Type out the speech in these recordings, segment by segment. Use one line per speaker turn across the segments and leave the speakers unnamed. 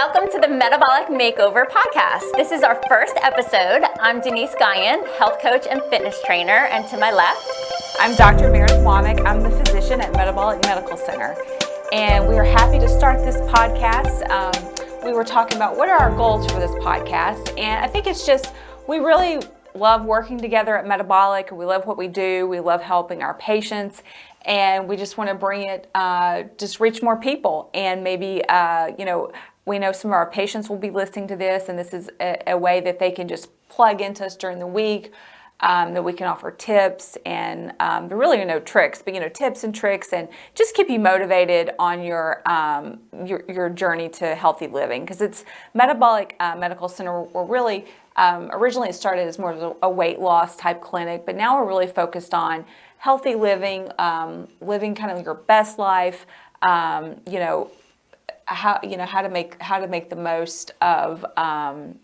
Welcome to the Metabolic Makeover podcast. This is our first episode. I'm Denise Guyan, health coach and fitness trainer, and to my left,
I'm Dr. Meredith Womack. I'm the physician at Metabolic Medical Center, and we are happy to start this podcast. We were talking about what are our goals for this podcast, and I think it's just we really love working together at Metabolic. We love what we do. We love helping our patients, and we just want to bring it, just reach more people, and maybe we know some of our patients will be listening to this, and this is a way that they can just plug into us during the week, that we can offer tips and there really are no tricks, but tips and tricks, and just keep you motivated on your journey to healthy living. Because it's Metabolic Medical Center. We're really originally it started as more of a weight loss type clinic, but now we're really focused on healthy living, living kind of your best life. How to make the most of kind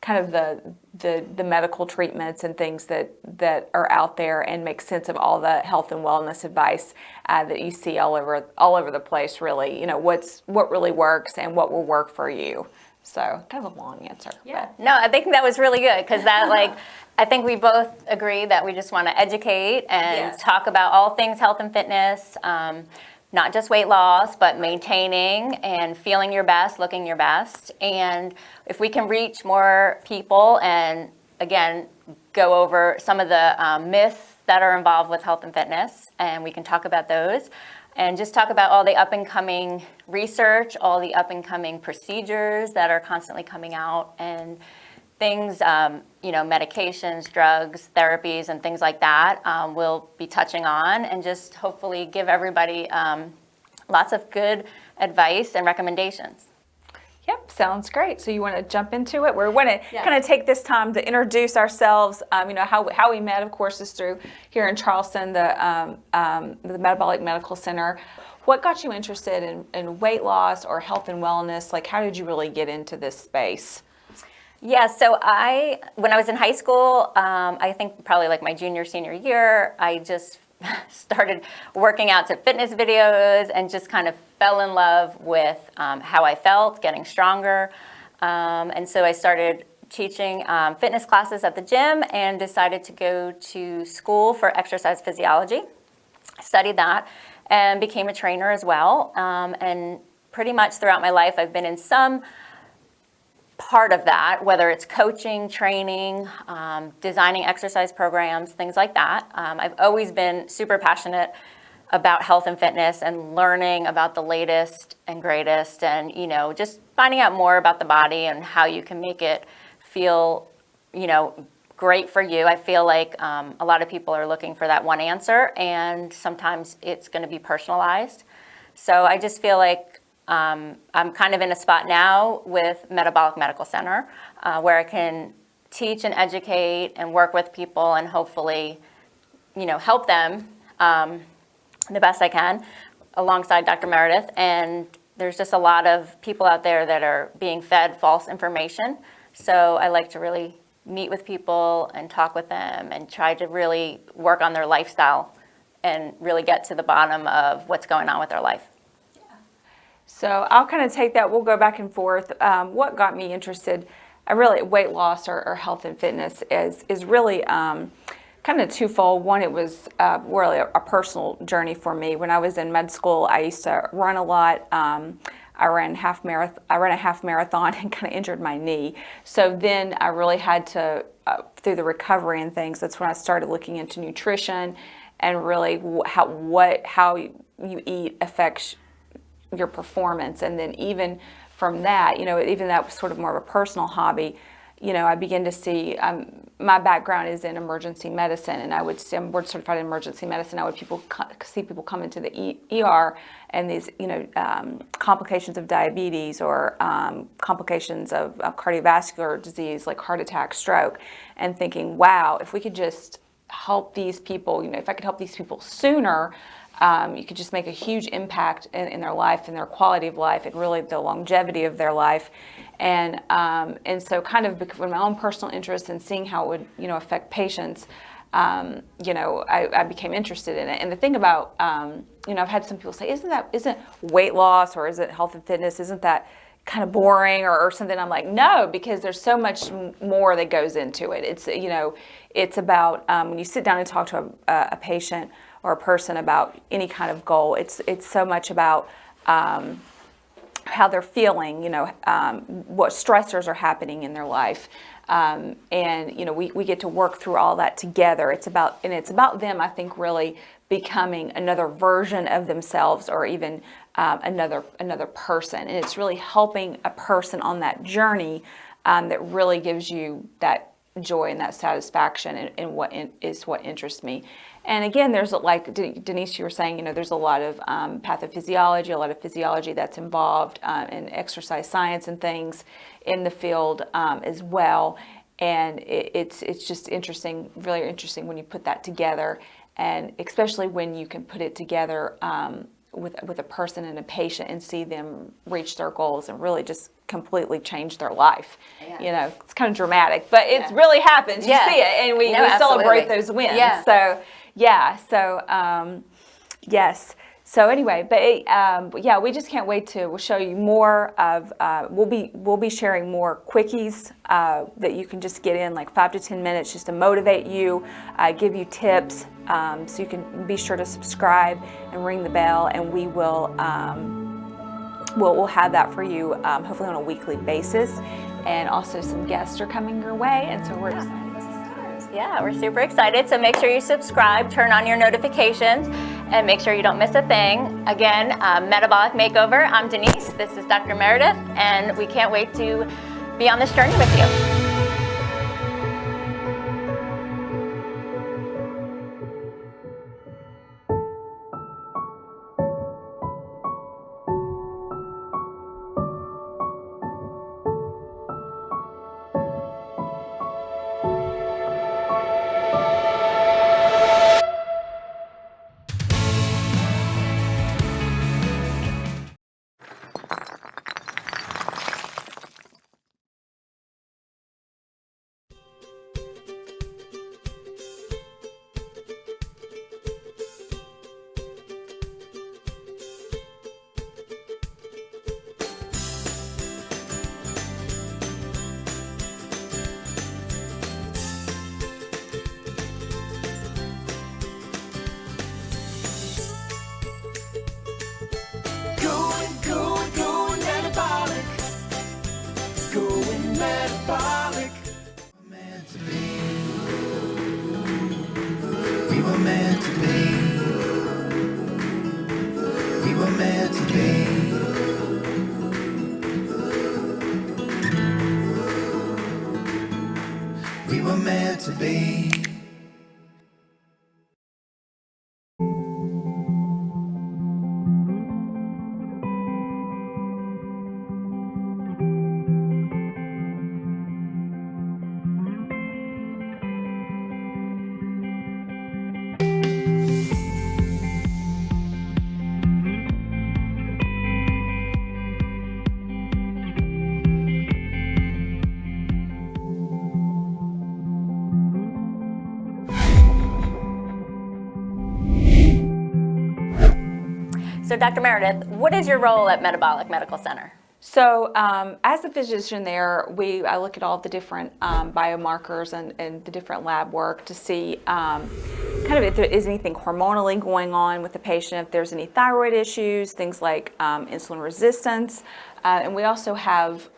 of the medical treatments and things that are out there, and make sense of all the health and wellness advice that you see all over the place. Really, what really works and what will work for you. So kind of a long answer.
Yeah. No, I think that was really good, because that I think we both agree that we just want to educate and talk about all things health and fitness. Not just weight loss, but maintaining and feeling your best, looking your best. And if we can reach more people and, again, go over some of the myths that are involved with health and fitness, and we can talk about those, and just talk about all the up-and-coming research, all the up-and-coming procedures that are constantly coming out, and things, medications, drugs, therapies, and things like that we'll be touching on, and just hopefully give everybody lots of good advice and recommendations.
Yep, sounds great. So you want to jump into it? We want to kind of take this time to introduce ourselves. How we met, of course, is through here in Charleston, the Metabolic Medical Center. What got you interested in weight loss or health and wellness? How did you really get into this space?
Yeah, so when I was in high school, I think probably my junior, senior year, I just started working out to fitness videos and just kind of fell in love with how I felt, getting stronger. And so I started teaching fitness classes at the gym and decided to go to school for exercise physiology. Studied that and became a trainer as well. And pretty much throughout my life, I've been in some part of that, whether it's coaching, training, designing exercise programs, things like that. I've always been super passionate about health and fitness and learning about the latest and greatest, and just finding out more about the body and how you can make it feel great for you. I feel like a lot of people are looking for that one answer, and sometimes it's going to be personalized. So I just feel like I'm kind of in a spot now with Metabolic Medical Center where I can teach and educate and work with people and hopefully, help them the best I can alongside Dr. Meredith. And there's just a lot of people out there that are being fed false information. So I like to really meet with people and talk with them and try to really work on their lifestyle and really get to the bottom of what's going on with their life.
So I'll kind of take that. We'll go back and forth. What got me interested, really weight loss or health and fitness is really kind of twofold. One, it was really a personal journey for me. When I was in med school, I used to run a lot. I ran a half marathon and kind of injured my knee. So then I really had to, through the recovery and things, that's when I started looking into nutrition and really how you eat affects your performance. And then even from that, even that was sort of more of a personal hobby, I began to see, my background is in emergency medicine, and I'm board certified in emergency medicine. I would see people come into the ER and these, complications of diabetes or complications of cardiovascular disease like heart attack, stroke, and thinking, wow, if we could just help these people, if I could help these people sooner, you could just make a huge impact in their life and their quality of life and really the longevity of their life. And so kind of from my own personal interest in seeing how it would, affect patients, I became interested in it. And the thing about, I've had some people say, isn't weight loss or is it health and fitness, isn't that kind of boring or something. I'm like, no, because there's so much more that goes into it. It's, it's about when you sit down and talk to a patient or a person about any kind of goal, it's so much about how they're feeling, what stressors are happening in their life. And, we get to work through all that together. It's about them, I think, really becoming another version of themselves, or even another person. And it's really helping a person on that journey that really gives you that joy and that satisfaction, and what interests me. And again, there's, like Denise, you were saying, there's a lot of pathophysiology, a lot of physiology that's involved in exercise science and things in the field as well. And it's just interesting, really interesting when you put that together, and especially when you can put it together with a person and a patient and see them reach their goals and really just completely change their life.
Yeah.
It's kind of dramatic, but it really happens. You see it, and we celebrate those wins.
Yeah.
So yes. So anyway, but we just can't wait to show you more of. We'll be sharing more quickies that you can just get in like 5 to 10 minutes just to motivate you, give you tips, so you can be sure to subscribe and ring the bell, and we will. We'll have that for you, hopefully on a weekly basis, and also some guests are coming your way, and so we're excited to start.
Yeah, we're super excited. So make sure you subscribe, turn on your notifications, and make sure you don't miss a thing. Again, Metabolic Makeover. I'm Denise. This is Dr. Meredith, and we can't wait to be on this journey with you.
Going metabolic. Going metabolic. Meant to be. We were meant to be. We were meant to be. We were meant to be.
So Dr. Meredith, what is your role at Metabolic Medical Center?
So as a physician there, I look at all the different biomarkers and the different lab work to see kind of if there is anything hormonally going on with the patient, if there's any thyroid issues, things like insulin resistance. And we also have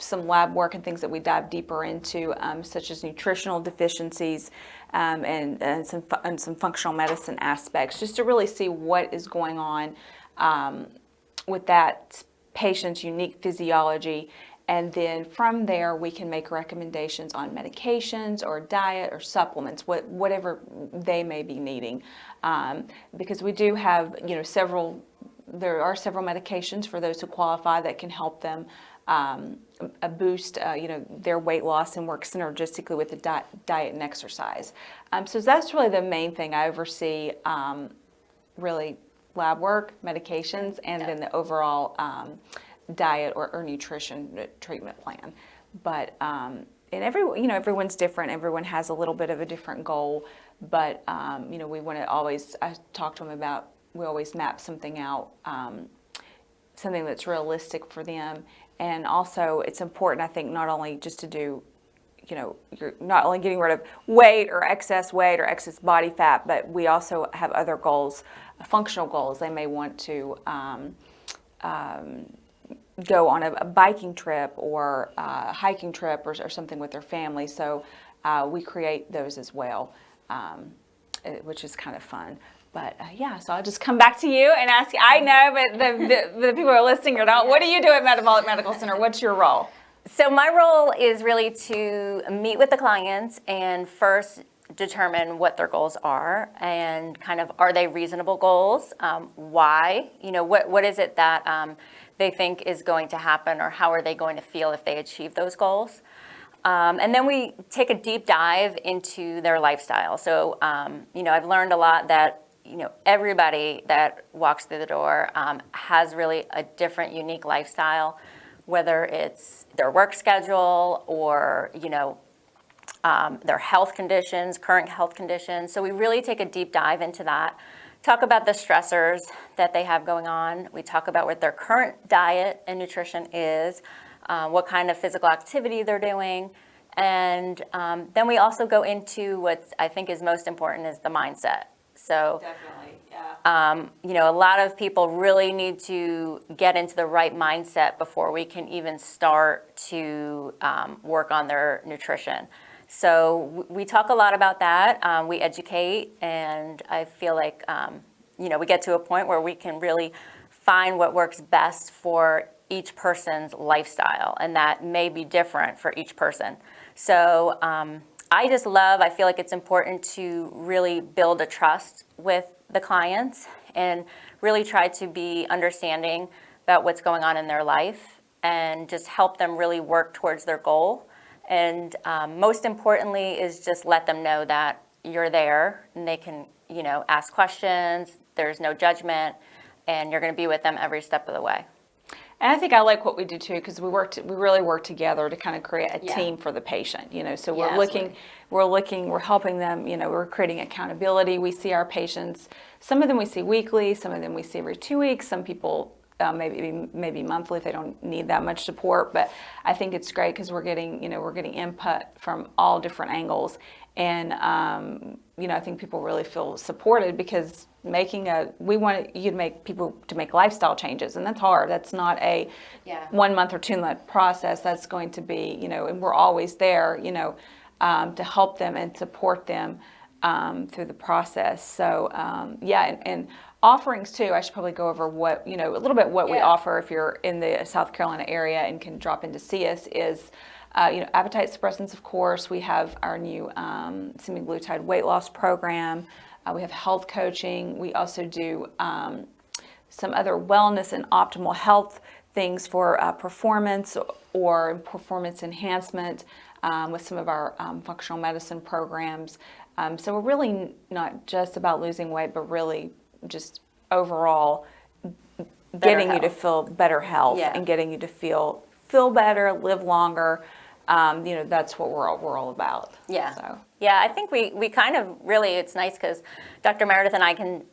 some lab work and things that we dive deeper into, such as nutritional deficiencies and some functional medicine aspects, just to really see what is going on with that patient's unique physiology. And then from there, we can make recommendations on medications or diet or supplements, whatever they may be needing. Because we do have, there are several medications for those who qualify that can help them boost, their weight loss and work synergistically with the diet and exercise. So that's really the main thing I oversee, really lab work, medications, and then the overall diet or nutrition treatment plan. But and everyone's different. Everyone has a little bit of a different goal. But we want to always. I talk to them about. We always map something out. something that's realistic for them. And also it's important, I think, not only just to do, you're not only getting rid of weight or excess body fat, but we also have other goals, functional goals. They may want to go on a biking trip or a hiking trip or something with their family. So we create those as well, which is kind of fun. But so I'll just come back to you and ask you. I know, but the people who are listening or not, what do you do at Metabolic Medical Center? What's your role?
So my role is really to meet with the clients and first determine what their goals are and kind of, are they reasonable goals? Why? What is it that they think is going to happen, or how are they going to feel if they achieve those goals? And then we take a deep dive into their lifestyle. So, I've learned a lot that, everybody that walks through the door has really a different, unique lifestyle, whether it's their work schedule or, their health conditions, current health conditions. So we really take a deep dive into that, talk about the stressors that they have going on. We talk about what their current diet and nutrition is, what kind of physical activity they're doing. And then we also go into what I think is most important is the mindset. So
Definitely, yeah.
a lot of people really need to get into the right mindset before we can even start to work on their nutrition. So we talk a lot about that. We educate, and I feel like, we get to a point where we can really find what works best for each person's lifestyle, and that may be different for each person. So I feel like it's important to really build a trust with the clients and really try to be understanding about what's going on in their life and just help them really work towards their goal. And most importantly is just let them know that you're there and they can, ask questions, there's no judgment, and you're going to be with them every step of the way.
And I think I like what we do too, because we really work together to kind of create a team for the patient. So we're we're helping them. We're creating accountability. We see our patients. Some of them we see weekly. Some of them we see every 2 weeks. Some people maybe monthly if they don't need that much support. But I think it's great because we're getting input from all different angles, and I think people really feel supported because we want you to make people to make lifestyle changes, and that's hard. That's not a 1 month or 2 month process. That's going to be, and we're always there, to help them and support them through the process. So and offerings too. I should probably go over what a little bit what we offer if you're in the South Carolina area and can drop in to see us is. Appetite suppressants, of course. We have our new semaglutide weight loss program. We have health coaching. We also do some other wellness and optimal health things for performance or performance enhancement with some of our functional medicine programs. So we're really not just about losing weight, but really just overall getting you to feel better health and getting you to feel better, live longer. That's what we're all about.
Yeah.
So.
Yeah, I think we kind of really, it's nice because Dr. Meredith and I can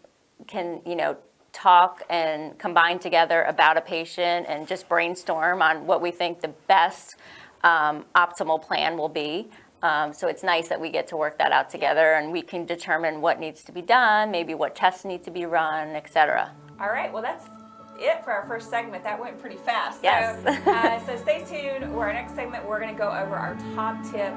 talk and combine together about a patient and just brainstorm on what we think the best optimal plan will be. So it's nice that we get to work that out together and we can determine what needs to be done, maybe what tests need to be run, etc.
All right, well that's it for our first segment. That went pretty fast.
Yes.
So stay tuned. Our next segment, we're going to go over our top tip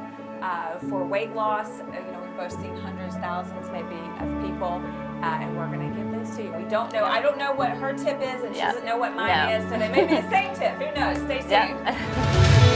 for weight loss. We've both seen hundreds, thousands maybe of people, and we're going to give those to you. We don't know. I don't know what her tip is, and she doesn't know what mine is. So they may be the same tip. Who knows? Stay tuned.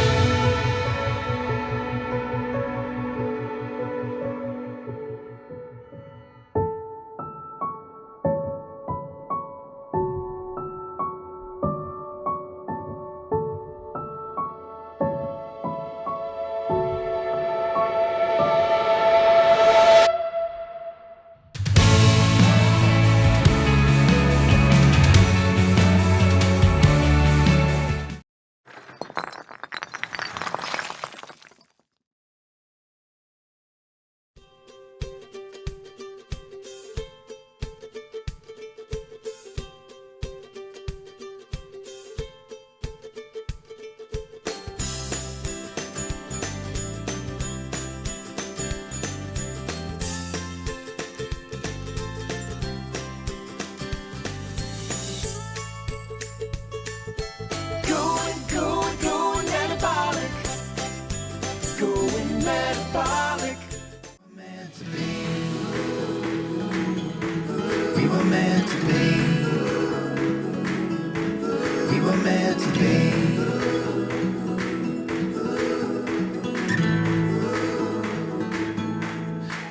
We were meant to be. We were meant to be.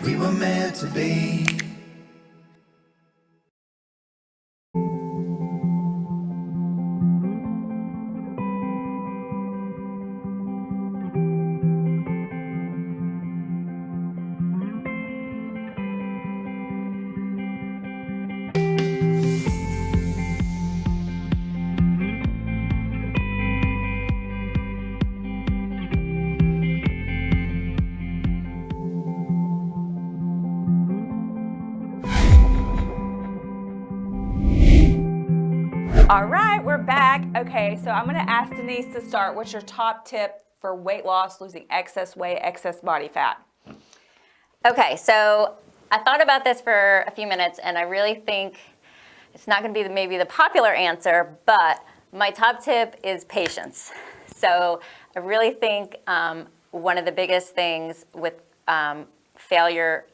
We were meant to be.
All right, we're back. Okay, so I'm gonna ask Denise to start. What's your top tip for weight loss, losing excess weight, excess body fat?
Okay, so I thought about this for a few minutes, and I really think it's not going to be maybe the popular answer, but my top tip is patience. So I really think one of the biggest things with failure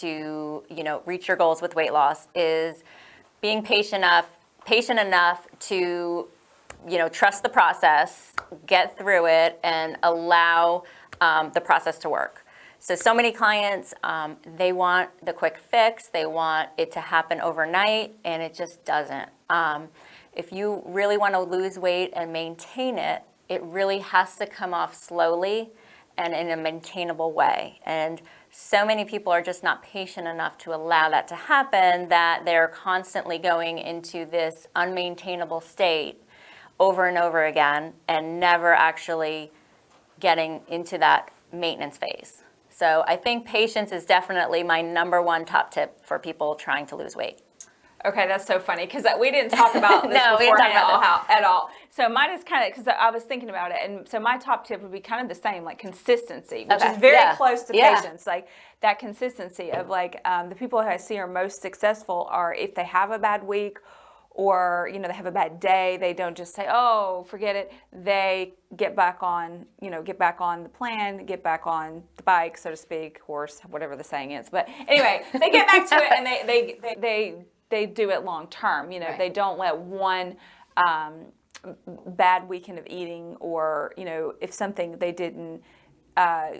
to reach your goals with weight loss is being patient enough to trust the process, get through it, and allow the process to work. So many clients, they want the quick fix, they want it to happen overnight, and it just doesn't. If you really want to lose weight and maintain it, it really has to come off slowly and in a maintainable way. And so many people are just not patient enough to allow that to happen, that they're constantly going into this unmaintainable state over and over again and never actually getting into that maintenance phase. So I think patience is definitely my number one top tip for people trying to lose weight.
Okay, that's so funny because we didn't talk about this
No, we didn't talk
beforehand
about
at all. So mine is kind of, because I was thinking about it, and so my top tip would be kind of the same, like consistency, which
Okay,
is very
yeah,
close to
yeah.
patience. Like that consistency of like the people who I see are most successful are if they have a bad week or they have a bad day, they don't just say, oh, forget it. They get back on the plan, get back on the bike, so to speak, horse, whatever the saying is. But anyway, they get back to it and they do it long term.
Right.
They don't let one bad weekend of eating or if something they didn't.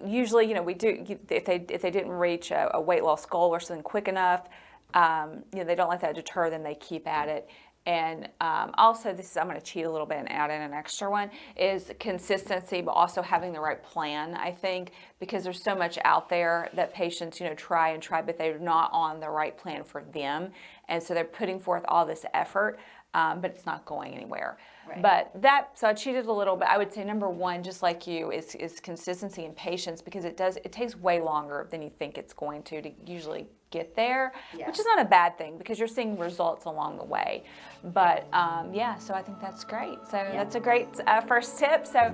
Usually, we do if they didn't reach a weight loss goal or something quick enough. They don't let that deter them. They keep at it. And also, I'm going to cheat a little bit and add in an extra one, is consistency, but also having the right plan, I think, because there's so much out there that patients, try, but they're not on the right plan for them. And so they're putting forth all this effort, but it's not going anywhere. Right. So I cheated a little bit. I would say number one, just like you, is consistency and patience, because it takes way longer than you think it's going to usually get there, which is not a bad thing because you're seeing results along the way. But so I think that's great. So that's a great first tip. So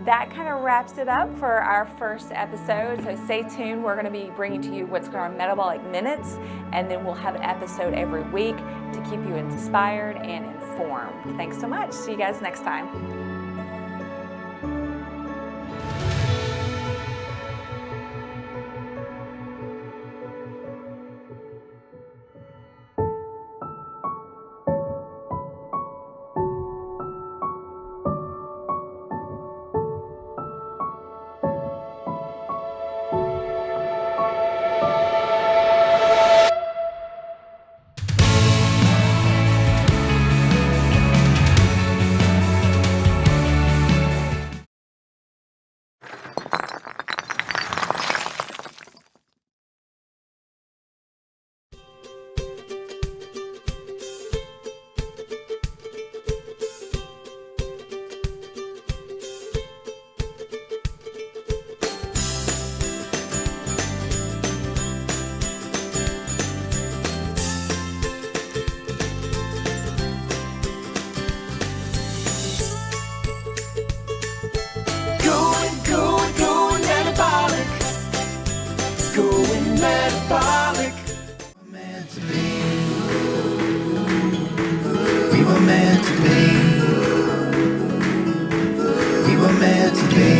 that kind of wraps it up for our first episode. So stay tuned. We're going to be bringing to you what's called our Metabolic Minutes, and then we'll have an episode every week to keep you inspired and informed. Thanks so much. See you guys next time.
Going metabolic. Going metabolic. Meant to be. We were meant to be. We were meant to be.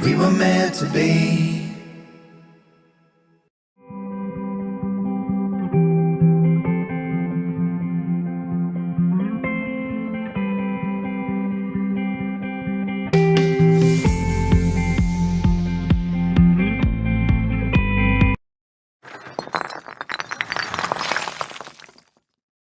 We were meant meant to be.